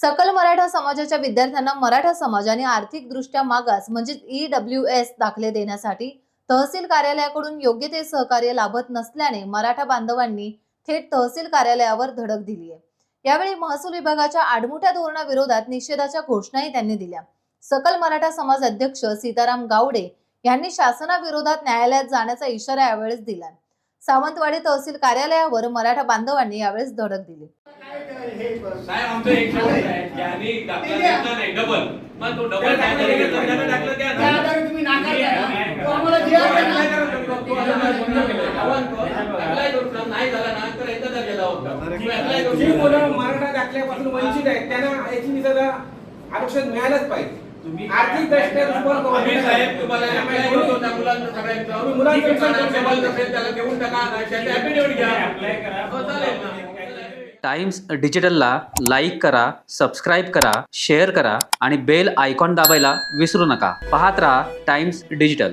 सकल मराठा समाजाच्या विद्यार्थ्यांना मराठा समाज आणि आर्थिकदृष्ट्या मागास म्हणजे EWS दाखले देण्यासाठी तहसील कार्यालयाकडून योग्य ते सहकार्य लाभत नसल्याने मराठा बांधवांनी थेट तहसील कार्यालयावर धडक दिली आहे। यावेळी महसूल विभागाच्या आडमुठ्या धोरणाविरोधात निषेधाच्या घोषणाही त्यांनी दिल्या। सकल मराठा समाज अध्यक्ष सीताराम गावडे यांनी शासनाविरोधात न्यायालयात जाण्याचा इशारा यावेळेस दिला। सावंतवाडी तहसील कार्यालयावर मराठा बांधवांनी यावेळेस धडक दिली। साहेब आमचं एक शब्द आहे की आम्ही दाखला देणार नाही डबल मग तो डबल काय करायचं त्याला दाखला द्या त्या आधारे तुम्ही नाकारता तो आम्हाला जे अप्लाय करू नाही झाला ना तर एकदा दर्जा होता जी मुलं मराठा दाखल्यापासून वंचित आहेत त्यांना याची निसर्ग आरक्षण मिळालंच पाहिजे। आर्थिक दृष्ट्या आम्ही साहेब तुम्हाला अप्लाय करतो त्या मुलांना सगळ्यांचं मुलांचं त्याला देऊन टाका त्याची ॲफिडेव्हिट घ्या अप्लाय करा हो चालेल ना। टाइम्स डिजिटलला लाईक करा, सबस्क्राईब करा, शेअर करा आणि बेल आयकॉन दाबायला विसरू नका। पाहत रहा टाइम्स डिजिटल।